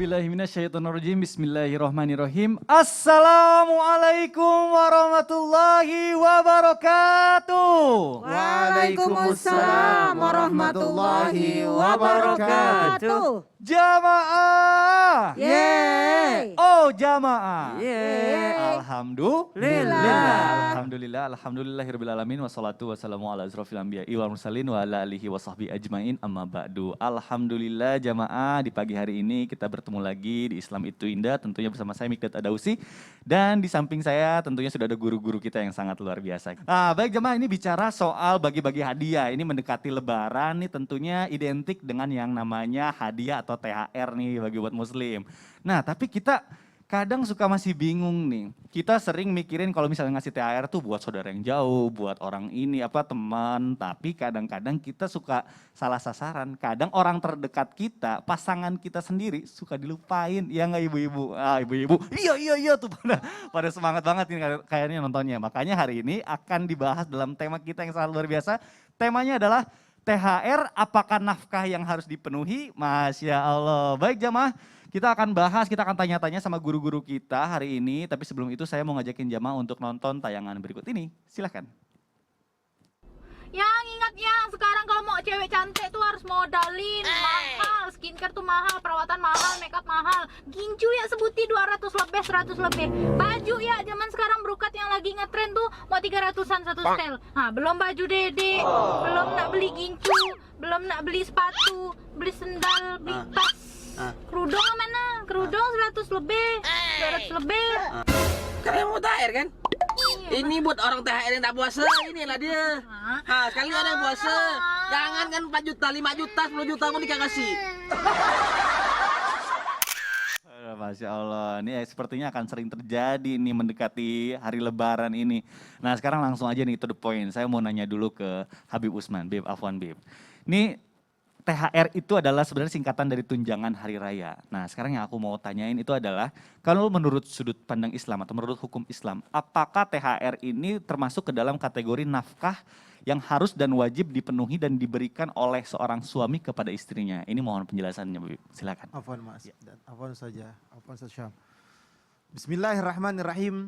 A'udzubillahiminasyaitonirrajim. Bismillahirrahmanirrahim. Assalamualaikum warahmatullahi wabarakatuh. Waalaikumsalam warahmatullahi wabarakatuh. Jamaah. Yeay. Oh jamaah. Yeay. Alhamdulillahirrabbilalamin. Wassalatu wassalamu ala asrofil anbiya'i wal mursalin wa ala alihi wa sahbihi ajmain amma ba'du. Alhamdulillah jamaah, di pagi hari ini kita bertemu lagi di Islam Itu Indah, tentunya bersama saya Mikdad Adausi. Dan di samping saya tentunya sudah ada guru-guru kita yang sangat luar biasa. Nah baik jamaah, ini bicara soal bagi-bagi hadiah. Ini mendekati lebaran nih, tentunya identik dengan yang namanya hadiah atau THR nih bagi umat muslim. Nah tapi kita kadang suka masih bingung nih. Kita sering mikirin kalau misalnya ngasih THR tuh buat saudara yang jauh, buat orang ini teman. Tapi kadang-kadang kita suka salah sasaran. Kadang orang terdekat kita, pasangan kita sendiri suka dilupain. Ya nggak ibu-ibu? Ibu-ibu, iya tuh pada semangat banget ini kayaknya nontonnya. Makanya hari ini akan dibahas dalam tema kita yang sangat luar biasa. Temanya adalah THR, apakah nafkah yang harus dipenuhi? Masya Allah. Baik jamaah, kita akan bahas, kita akan tanya-tanya sama guru-guru kita hari ini. Tapi sebelum itu saya mau ngajakin jamaah untuk nonton tayangan berikut ini. Silahkan. Yang ingat ya, sekarang kalau mau cewek cantik tuh harus modalin, mahal, skincare tuh mahal, perawatan mahal, makeup mahal. Gincu ya sebuti 200 lebih, 100 lebih. Baju ya, zaman sekarang brokat yang lagi ngetren tuh mau 300-an satu setel. Nah, belum baju dede, belum nak beli gincu, belum nak beli sepatu, beli sendal, beli tas. Kerudung mana? Kerudung 100 lebih, 200 lebih. Kalian mau THR kan? Ini buat orang THR yang tak puasa, inilah dia. Sekali ada yang puasa, jangan kan 4 juta, 5 juta, 10 juta pun dikasih. Masya Allah, ini sepertinya akan sering terjadi nih mendekati hari lebaran ini. Nah sekarang langsung aja nih to the point, saya mau nanya dulu ke Habib Usman, Bib, Afwan Bib. Ini THR itu adalah sebenarnya singkatan dari tunjangan hari raya. Nah sekarang yang aku mau tanyain itu adalah, kalau menurut sudut pandang Islam atau menurut hukum Islam, apakah THR ini termasuk ke dalam kategori nafkah yang harus dan wajib dipenuhi dan diberikan oleh seorang suami kepada istrinya? Ini mohon penjelasannya, Bu. Silakan. Afwan Mas, Afwan saja, Bismillahirrahmanirrahim.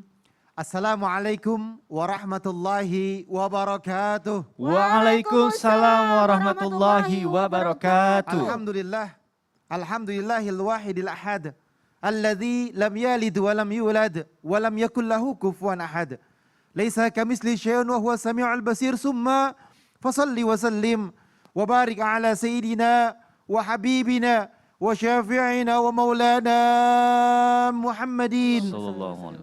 Assalamualaikum warahmatullahi wabarakatuh. Waalaikumsalam warahmatullahi wabarakatuh. Alhamdulillahil wahidil ahad. Alladzi lam yalid wa lam yulad wa lam yakul lahu kufuwan ahad. Laisa kamitsli syai'un wa huwas samiul basir. Summa fasalli wa sallim wa barik ala sayyidina wa habibina wa syafi'ina wa maulana Muhammadin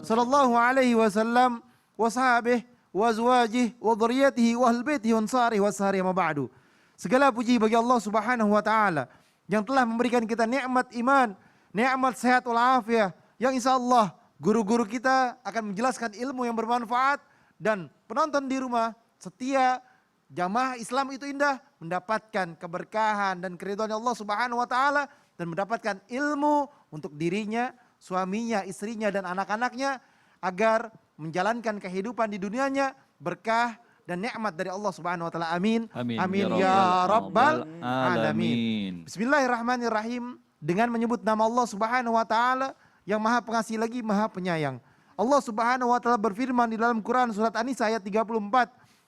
sallallahu alaihi wasallam wa sahabih wa azwajih wa dhurriyyatihi wa ahlul baitihi wa ansarihi wa sahari ma ba'du. Segala puji bagi Allah Subhanahu wa taala yang telah memberikan kita nikmat iman, nikmat sehat walafiat, yang insyaallah guru-guru kita akan menjelaskan ilmu yang bermanfaat, dan penonton di rumah setia jamaah Islam Itu Indah mendapatkan keberkahan dan keridhaan Allah Subhanahu wa taala, dan mendapatkan ilmu untuk dirinya, suaminya, istrinya, dan anak-anaknya agar menjalankan kehidupan di dunianya berkah dan nikmat dari Allah Subhanahu wa taala. Amin. Amin ya rabbal alamin. Bismillahirrahmanirrahim. Dengan menyebut nama Allah Subhanahu wa taala yang Maha Pengasih lagi Maha Penyayang. Allah Subhanahu wa taala berfirman di dalam Quran surat An-Nisa ayat 34.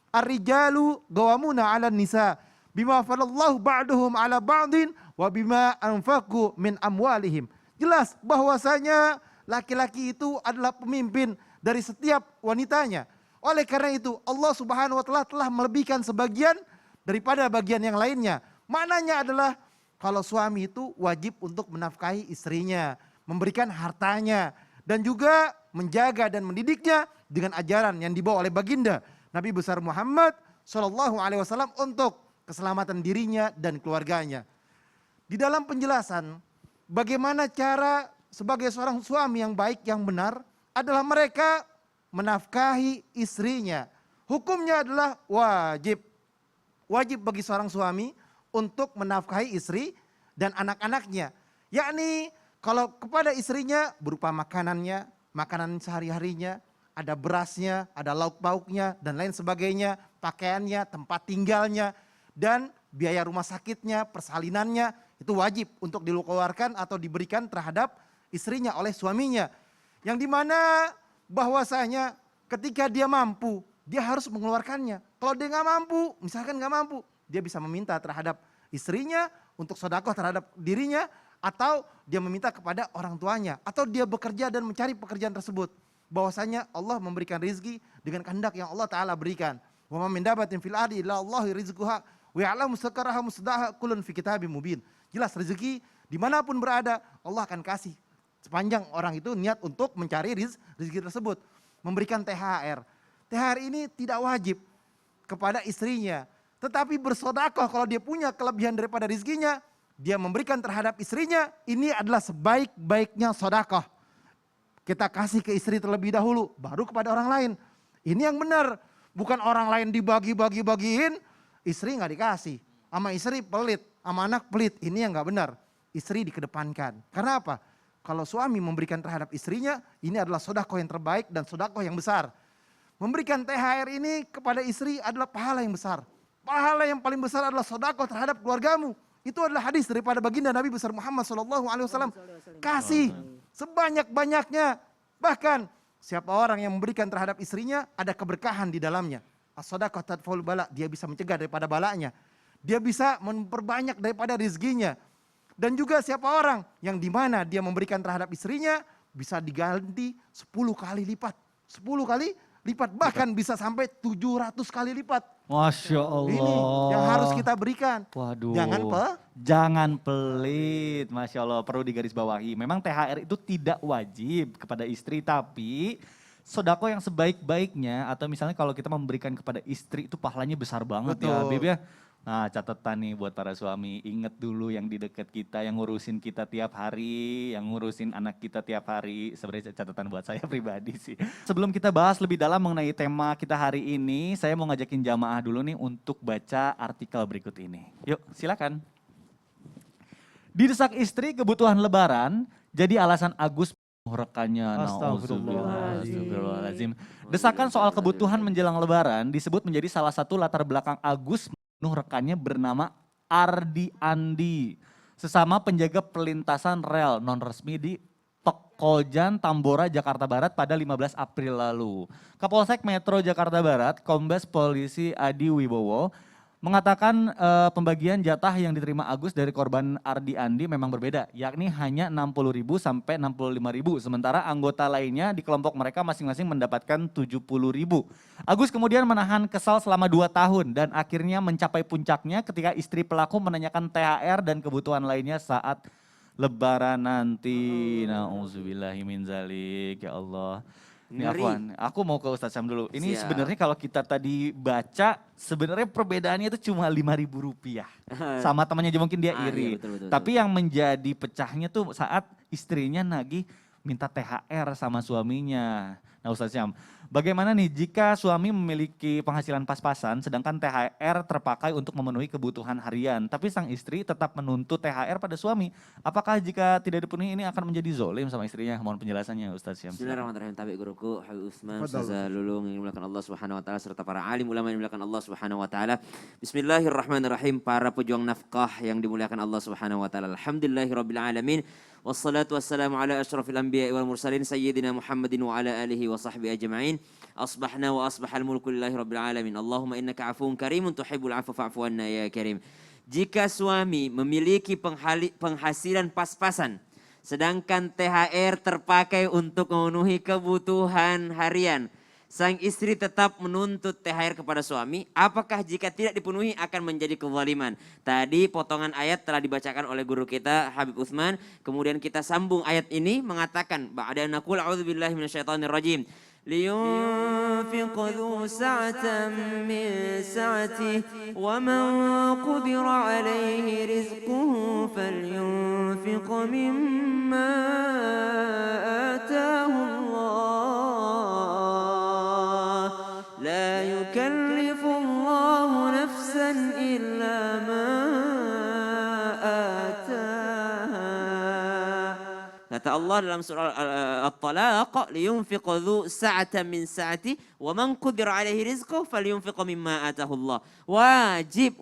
Ar-rijalu qawwamuna 'alan nisa bima falallahu ba'duhum 'ala ba'din wa bima anfaqu min amwalihim. Jelas bahwasanya laki-laki itu adalah pemimpin dari setiap wanitanya. Oleh karena itu Allah Subhanahu wa taala telah melebihkan sebagian daripada bagian yang lainnya. Maknanya adalah kalau suami itu wajib untuk menafkahi istrinya, memberikan hartanya, dan juga menjaga dan mendidiknya dengan ajaran yang dibawa oleh baginda Nabi besar Muhammad sallallahu alaihi wasallam untuk keselamatan dirinya dan keluarganya. Di dalam penjelasan bagaimana cara sebagai seorang suami yang baik, yang benar, adalah mereka menafkahi istrinya. Hukumnya adalah wajib. Wajib bagi seorang suami untuk menafkahi istri dan anak-anaknya. Yakni kalau kepada istrinya berupa makanannya, makanan sehari-harinya, ada berasnya, ada lauk pauknya, dan lain sebagainya, pakaiannya, tempat tinggalnya, dan biaya rumah sakitnya, persalinannya, itu wajib untuk dikeluarkan atau diberikan terhadap istrinya oleh suaminya. Yang dimana bahwasanya ketika dia mampu, dia harus mengeluarkannya. Kalau dia nggak mampu, misalkan nggak mampu, dia bisa meminta terhadap istrinya untuk sedekah terhadap dirinya, atau dia meminta kepada orang tuanya, atau dia bekerja dan mencari pekerjaan tersebut. Bahwasanya Allah memberikan rizki dengan kehendak yang Allah Ta'ala berikan. Wa ma min dabatin fil ardi illa Allahi rizquha wa ya'lamu mustaqarraha mustaqarraha kullun fi kitabim mubin. Jelas rezeki dimanapun berada Allah akan kasih sepanjang orang itu niat untuk mencari rezeki tersebut. Memberikan THR. THR ini tidak wajib kepada istrinya, tetapi bersedekah kalau dia punya kelebihan daripada rezekinya, dia memberikan terhadap istrinya, ini adalah sebaik-baiknya sedekah. Kita kasih ke istri terlebih dahulu, baru kepada orang lain. Ini yang benar, bukan orang lain dibagi-bagi-bagiin, istri nggak dikasih. Sama istri pelit, sama anak pelit, ini yang nggak benar. Istri dikedepankan. Karena apa? Kalau suami memberikan terhadap istrinya, ini adalah sedekah yang terbaik dan sedekah yang besar. Memberikan THR ini kepada istri adalah pahala yang besar. Pahala yang paling besar adalah sedekah terhadap keluargamu. Itu adalah hadis daripada baginda Nabi besar Muhammad SAW. Kasih sebanyak-banyaknya. Bahkan siapa orang yang memberikan terhadap istrinya, ada keberkahan di dalamnya. As-sadaqah tadfa'ul bala, dia bisa mencegah daripada balanya. Dia bisa memperbanyak daripada rezekinya. Dan juga siapa orang yang dimana dia memberikan terhadap istrinya, bisa diganti 10 kali lipat. 10 kali lipat, bahkan bisa sampai 700 kali lipat. Masya Allah. Ini yang harus kita berikan. Waduh. Jangan pelit. Masya Allah, perlu digarisbawahi. Memang THR itu tidak wajib kepada istri, tapi sodako yang sebaik-baiknya, atau misalnya kalau kita memberikan kepada istri itu pahalanya besar banget. Betul. Ya Habib ya. Nah, catatan nih buat para suami, ingat dulu yang di dekat kita, yang ngurusin kita tiap hari, yang ngurusin anak kita tiap hari. Sebenarnya catatan buat saya pribadi sih. Sebelum kita bahas lebih dalam mengenai tema kita hari ini, saya mau ngajakin jamaah dulu nih untuk baca artikel berikut ini. Yuk, silakan. Didesak istri kebutuhan lebaran, jadi alasan Agus rekannya. Astagfirullahaladzim. Desakan soal kebutuhan menjelang lebaran disebut menjadi salah satu latar belakang Agus rekannya bernama Ardi Andi, sesama penjaga pelintasan rel non resmi di Pekojan, Tambora, Jakarta Barat pada 15 April lalu. Kapolsek Metro Jakarta Barat, Kombes Polisi Adi Wibowo, mengatakan pembagian jatah yang diterima Agus dari korban Ardi Andi memang berbeda, yakni hanya 60.000 sampai 65.000, sementara anggota lainnya di kelompok mereka masing-masing mendapatkan 70.000. Agus kemudian menahan kesal selama 2 tahun dan akhirnya mencapai puncaknya ketika istri pelaku menanyakan THR dan kebutuhan lainnya saat lebaran nanti. Nauzubillahi min zalik, ya Allah. Ini aku mau ke Ustadz Syam dulu. Ini sebenarnya kalau kita tadi baca, sebenarnya perbedaannya itu cuma 5.000 rupiah. Sama temannya aja mungkin dia iri. Iya, betul. Tapi yang menjadi pecahnya tuh saat istrinya nagih minta THR sama suaminya. Nah Ustadz Syam, bagaimana nih jika suami memiliki penghasilan pas-pasan sedangkan THR terpakai untuk memenuhi kebutuhan harian, tapi sang istri tetap menuntut THR pada suami, apakah jika tidak dipenuhi ini akan menjadi zolim sama istrinya? Mohon penjelasannya Ustadz Syam. Bismillahirrahmanirrahim. Tabi guruku Habib Utsman, Ustazah Lulung yang dimuliakan Allah Subhanahu wa taala serta para alim ulama yang dimuliakan Allah Subhanahu wa taala. Bismillahirrahmanirrahim. Para pejuang nafkah yang dimuliakan Allah Subhanahu wa taala. Alhamdulillahirabbil alamin. Wassalatu wassalamu ala asyrafil anbiya'i wal mursalin sayyidina Muhammadin wa ala alihi wa sahbihi ajma'in. Asbahna wa asbahal mulku lillahi rabbil alamin. Allahumma innaka afuwun karimun tuhibbul afwa fa'fu anna ya karim. Jika suami memiliki penghasilan pas-pasan, sedangkan THR terpakai untuk memenuhi kebutuhan harian, sang istri tetap menuntut THR kepada suami, apakah jika tidak dipenuhi akan menjadi kezaliman? Tadi potongan ayat telah dibacakan oleh guru kita Habib Utsman, kemudian kita sambung ayat ini mengatakan ba'da naqul a'udzubillahi minasyaitonir rajim. لينفق ذو سعة من سعته ومن قدر عليه رزقه فلينفق مما آتاه الله لا يكلف الله نفسا إلا ما آتاها. Kata Allah dalam surah At-Talaq, liyunfiq dzu sa'atan min sa'ati wa man qudira alaihi rizquhu falyunfiq mimma atahullah. Wajib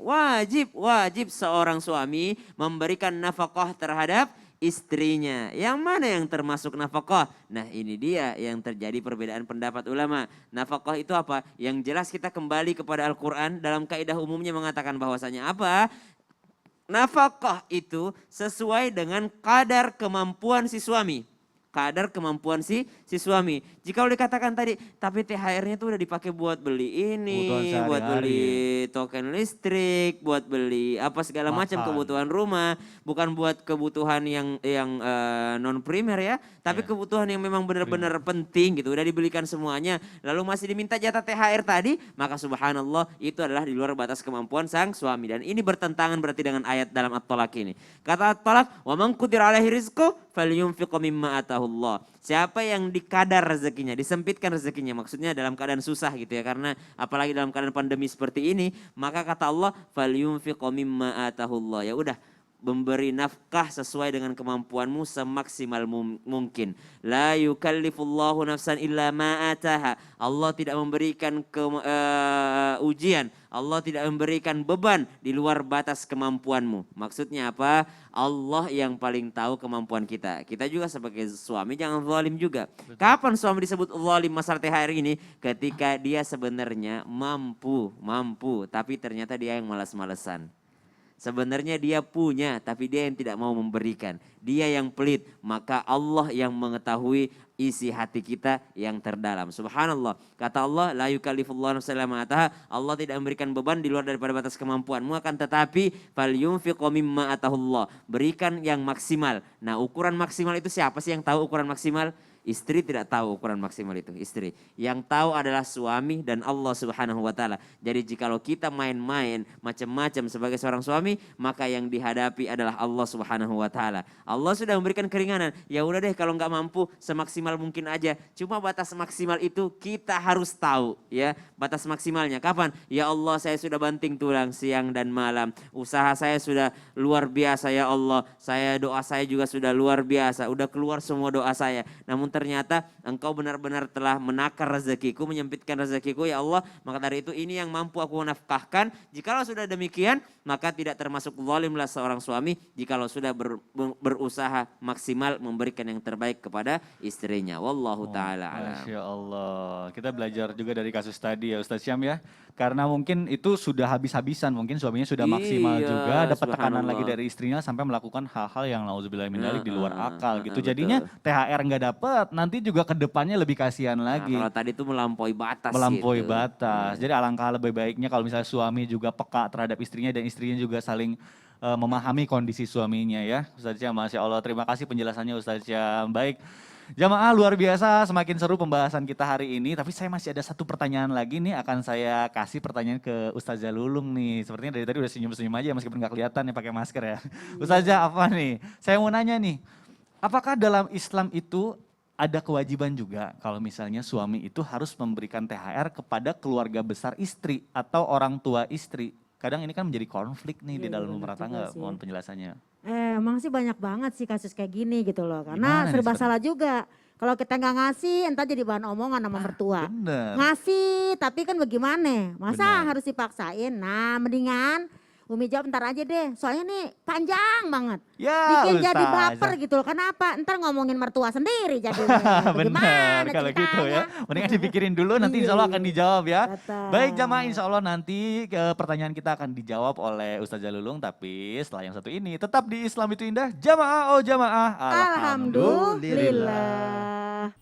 seorang suami memberikan nafkah terhadap istrinya. Yang mana yang termasuk nafkah? Nah, ini dia yang terjadi perbedaan pendapat ulama. Nafkah itu apa? Yang jelas kita kembali kepada Al-Qur'an dalam kaidah umumnya mengatakan bahwasanya apa? Nafkah itu sesuai dengan kadar kemampuan si suami. Kadar kemampuan si suami. Jika dikatakan tadi, tapi THR-nya tuh udah dipakai buat beli ini, Kebutuhan buat sehari-hari. beli token listrik, buat beli apa segala macam Makan. kebutuhan rumah, bukan buat kebutuhan yang non primer ya, tapi Iya. kebutuhan yang memang benar-benar penting gitu, udah dibelikan semuanya, lalu masih diminta jatah THR tadi, maka subhanallah itu adalah di luar batas kemampuan sang suami, dan ini bertentangan berarti dengan ayat dalam At-Talaq ini. Kata At-Talaq, wa man qudira alaihi rizquhu falyunfiq mimma atahullah. Siapa yang dikadar rezekinya, disempitkan rezekinya, maksudnya dalam keadaan susah gitu ya, karena apalagi dalam keadaan pandemi seperti ini, maka kata Allah falyunfiq mimma atahullah. Ya udah, memberi nafkah sesuai dengan kemampuanmu semaksimal mungkin. La yukallifullahu nafsan illa ma ataha. Allah tidak memberikan ujian, Allah tidak memberikan beban di luar batas kemampuanmu. Maksudnya apa? Allah yang paling tahu kemampuan kita. Kita juga sebagai suami jangan zalim juga. Kapan suami disebut zalim masalah THR ini? Ketika dia sebenarnya mampu, tapi ternyata dia yang malas-malesan. Sebenarnya dia punya, tapi dia yang tidak mau memberikan. Dia yang pelit, maka Allah yang mengetahui isi hati kita yang terdalam. Subhanallah. Kata Allah, la yukallifullahu nafsan illa ma ataha. Allah tidak memberikan beban di luar daripada batas kemampuanmu, akan tetapi falyunfiq mimma atahullah. Berikan yang maksimal. Nah, ukuran maksimal itu siapa sih yang tahu ukuran maksimal? Istri tidak tahu ukuran maksimal itu, istri. Yang tahu adalah suami dan Allah Subhanahu wa taala. Jadi jikalau kita main-main macam-macam sebagai seorang suami, maka yang dihadapi adalah Allah Subhanahu wa taala. Allah sudah memberikan keringanan. Ya udah deh, kalau nggak mampu semaksimal mungkin aja. Cuma batas maksimal itu kita harus tahu ya. Batas maksimalnya kapan? Ya Allah, saya sudah banting tulang siang dan malam. Usaha saya sudah luar biasa ya Allah. Doa saya juga sudah luar biasa. Udah keluar semua doa saya. Namun ternyata engkau benar-benar telah menakar rezekiku, menyempitkan rezekiku ya Allah. Maka dari itu ini yang mampu aku nafkahkan. Jikalau sudah demikian, maka tidak termasuk zalimlah seorang suami jikalau sudah berusaha maksimal memberikan yang terbaik kepada istrinya. Wallahu ta'ala alam. Masya Allah. Kita belajar juga dari kasus tadi ya Ustaz Syam ya. Karena mungkin itu sudah habis-habisan. Mungkin suaminya sudah maksimal Iya, juga. Dapat tekanan lagi subhanallah. dari istrinya sampai melakukan hal-hal yang nauzubillah min dzalik di luar akal gitu. betul. Jadinya THR nggak dapat. Nanti juga ke depannya lebih kasihan Nah, lagi. kalau tadi itu melampaui batas Melampaui gitu. batas. Jadi alangkah lebih baiknya kalau misalnya suami juga peka terhadap istrinya dan istrinya juga saling memahami kondisi suaminya ya. Ustaz Syam, Masya Allah. Terima kasih penjelasannya Ustaz Syam. Baik. Jamaah luar biasa, semakin seru pembahasan kita hari ini. Tapi saya masih ada satu pertanyaan lagi nih, akan saya kasih pertanyaan ke Ustazah Lulung nih. Sepertinya dari tadi udah senyum-senyum aja meskipun gak kelihatan ya pakai masker ya. Ustazah apa nih? Saya mau nanya nih, apakah dalam Islam itu ada kewajiban juga kalau misalnya suami itu harus memberikan THR kepada keluarga besar istri atau orang tua istri? Kadang ini kan menjadi konflik nih di Iya, dalam benar rumah juga tangga. sih. Mohon penjelasannya. Emang sih banyak banget sih kasus kayak gini gitu loh. Gimana Karena nih serba sebenarnya? salah juga. Kalau kita nggak ngasih, entar jadi bahan omongan sama mertua. Bener. Ngasih, tapi kan bagaimana? Masa Benar. harus dipaksain? Nah, mendingan Umi jawab ntar aja deh. Soalnya nih panjang banget. Ya Bikin jadi Ustazah. baper gitu loh. Kenapa? Ntar ngomongin mertua sendiri jadinya. Benar Bagaimana kalau gitu ya. ceritanya? Mendingan dipikirin dulu nanti Iya, insya Allah akan iya. dijawab ya. Betul. Baik jamaah, insya Allah nanti pertanyaan kita akan dijawab oleh Ustazah Lulung. Tapi setelah yang satu ini tetap di Islam itu indah. Jamaah oh jamaah. Alhamdulillah.